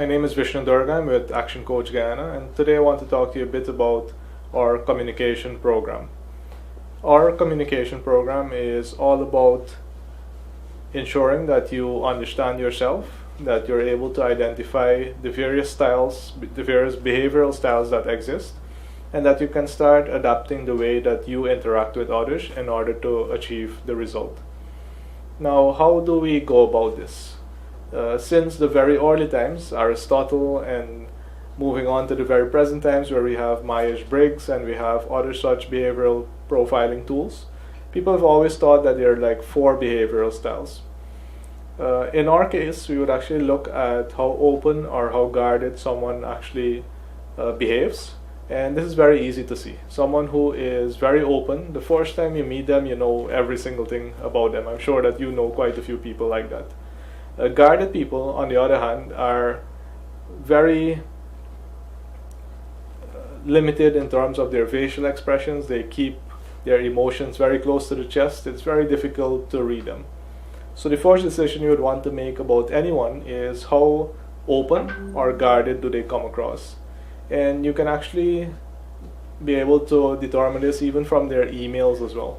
My name is Vishnu Doerga. I'm with ActionCOACH Guyana, and today I want to talk to you a bit about our communication program. Our communication program is all about ensuring that you understand yourself, that you're able to identify the various styles, the various behavioral styles that exist, and that you can start adapting the way that you interact with others in order to achieve the result. Now, how do we go about this? Since the very early times, Aristotle, and moving on to the very present times where we have Myers-Briggs and we have other such behavioral profiling tools, people have always thought that there are like 4 behavioral styles. In our case, we would actually look at how open or how guarded someone actually behaves. And this is very easy to see. Someone who is very open, the first time you meet them, you know every single thing about them. I'm sure that you know quite a few people like that. Guarded people, on the other hand, are very limited in terms of their facial expressions. They keep their emotions very close to the chest. It's very difficult to read them. So the first decision you would want to make about anyone is how open or guarded do they come across. And you can actually be able to determine this even from their emails as well.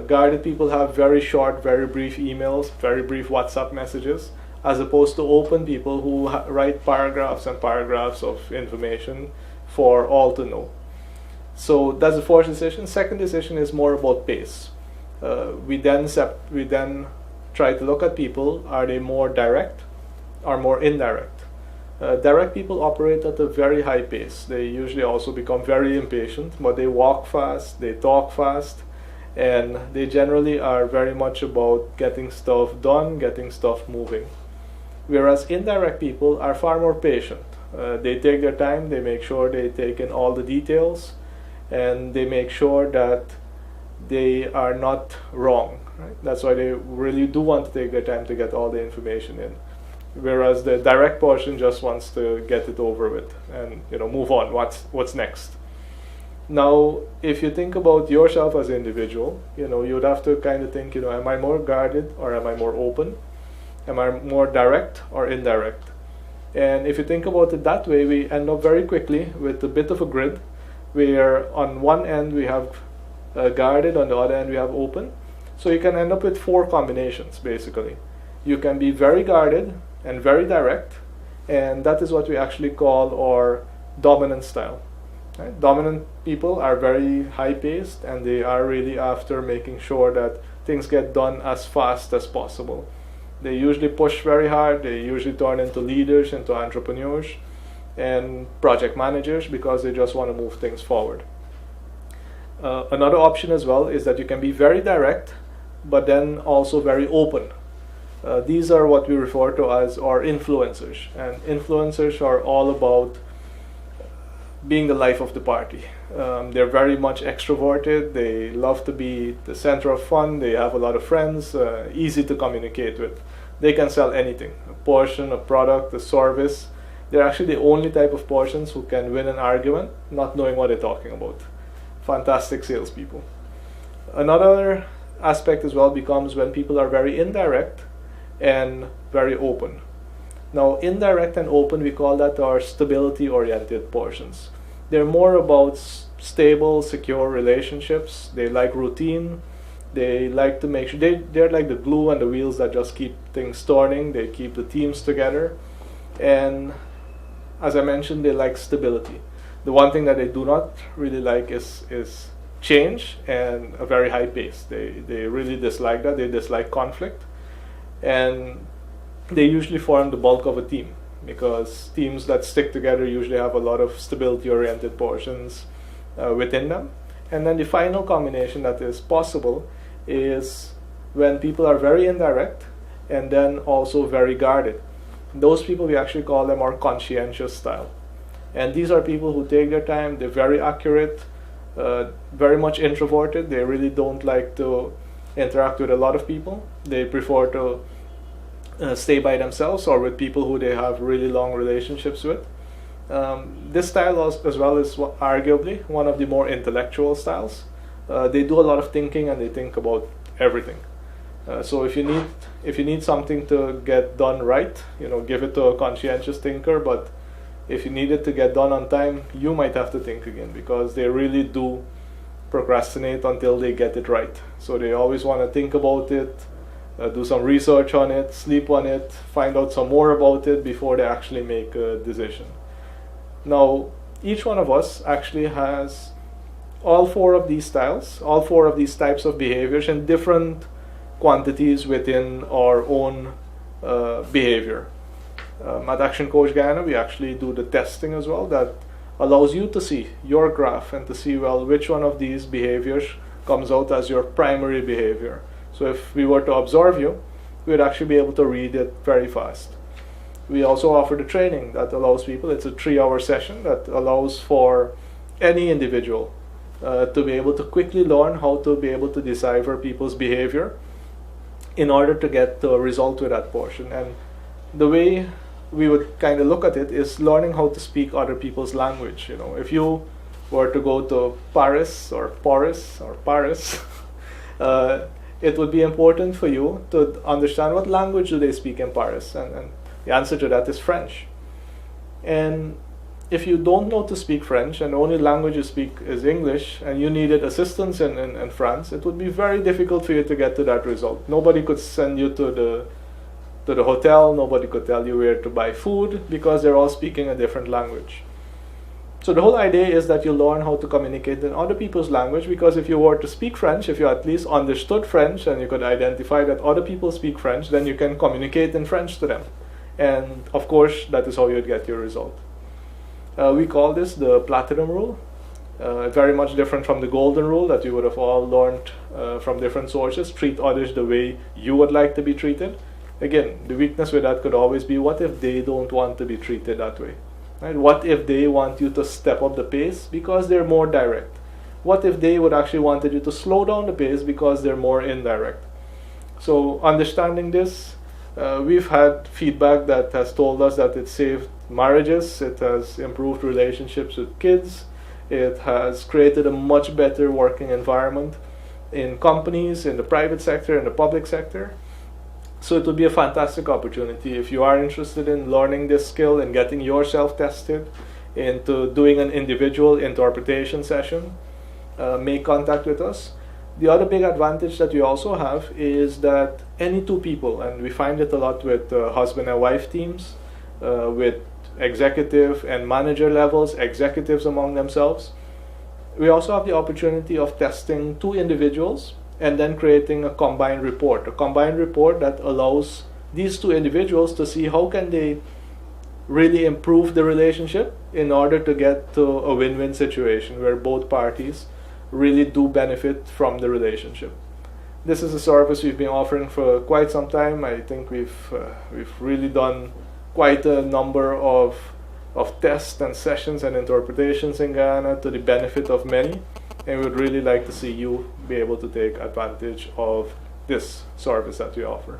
Guarded people have very short, very brief emails, very brief WhatsApp messages, as opposed to open people who write paragraphs and paragraphs of information for all to know. So that's the first decision. Second decision is more about pace. We then try to look at people. Are they more direct or more indirect? Direct people operate at a very high pace. They usually also become very impatient, but they walk fast, they talk fast, and they generally are very much about getting stuff done, getting stuff moving. Whereas indirect people are far more patient. They take their time, they make sure they take in all the details, and they make sure that they are not wrong. Right? That's why they really do want to take their time to get all the information in. Whereas the direct person just wants to get it over with and move on. What's next? Now, if you think about yourself as an individual, you'd have to kind of think, am I more guarded or am I more open? Am I more direct or indirect? And if you think about it that way, we end up very quickly with a bit of a grid where on one end we have guarded, on the other end we have open. So you can end up with 4 combinations basically. You can be very guarded and very direct, and that is what we actually call our dominant style. Right? Dominant people are very high-paced, and they are really after making sure that things get done as fast as possible. They usually push very hard. They usually turn into leaders, into entrepreneurs, and project managers because they just want to move things forward. Another option as well is that you can be very direct, but then also very open. These are what we refer to as our influencers, and influencers are all about being the life of the party. They're very much extroverted. They love to be the center of fun. They have a lot of friends, easy to communicate with. They can sell anything, a portion, a product, a service. They're actually the only type of persons who can win an argument not knowing what they're talking about. Fantastic salespeople. Another aspect as well becomes when people are very indirect and very open. Now, indirect and open, we call that our stability-oriented portions. They're more about stable, secure relationships. They like routine. They like to make sure they're like the glue and the wheels that just keep things turning. They keep the teams together. And as I mentioned, they like stability. The one thing that they do not really like is change and a very high pace. They really dislike that. They dislike conflict. And they usually form the bulk of a team because teams that stick together usually have a lot of stability-oriented portions within them. And then the final combination that is possible is when people are very indirect and then also very guarded. Those people, we actually call them our conscientious style. And these are people who take their time, they're very accurate, very much introverted. They really don't like to interact with a lot of people. They prefer to stay by themselves or with people who they have really long relationships with. This style as well is arguably one of the more intellectual styles. They do a lot of thinking and they think about everything. So if you need something to get done right, give it to a conscientious thinker. But if you need it to get done on time, you might have to think again, because they really do procrastinate until they get it right. So they always want to think about it, do some research on it, sleep on it, find out some more about it before they actually make a decision. Now, each one of us actually has all four of these styles, all four of these types of behaviors in different quantities within our own behavior. At ActionCOACH Guyana, we actually do the testing as well that allows you to see your graph and to see, well, which one of these behaviors comes out as your primary behavior. So if we were to observe you, we would actually be able to read it very fast. We also offer the training that allows people, it's a 3-hour session that allows for any individual to be able to quickly learn how to be able to decipher people's behavior in order to get the result with that portion. And the way we would kind of look at it is learning how to speak other people's language. If you were to go to Paris, it would be important for you to understand what language do they speak in Paris, and the answer to that is French. And if you don't know to speak French and the only language you speak is English, and you needed assistance in France, it would be very difficult for you to get to that result. Nobody could send you to the hotel, nobody could tell you where to buy food, because they're all speaking a different language. So the whole idea is that you learn how to communicate in other people's language, because if you were to speak French, if you at least understood French and you could identify that other people speak French, then you can communicate in French to them. And of course, that is how you'd get your result. We call this the platinum rule. Very much different from the golden rule that you would have all learned from different sources. Treat others the way you would like to be treated. Again, the weakness with that could always be, what if they don't want to be treated that way? Right? What if they want you to step up the pace because they're more direct? What if they would actually wanted you to slow down the pace because they're more indirect? So understanding this, we've had feedback that has told us that it saved marriages, it has improved relationships with kids, it has created a much better working environment in companies, in the private sector, in the public sector. So it would be a fantastic opportunity if you are interested in learning this skill and getting yourself tested into doing an individual interpretation session. Make contact with us. The other big advantage that we also have is that any two people, and we find it a lot with husband and wife teams, with executive and manager levels, executives among themselves, we also have the opportunity of testing two individuals and then creating a combined report that allows these two individuals to see how can they really improve the relationship in order to get to a win-win situation where both parties really do benefit from the relationship. This is a service we've been offering for quite some time. I think we've really done quite a number of tests and sessions and interpretations in Guyana to the benefit of many, and we would really like to see you be able to take advantage of this service that we offer.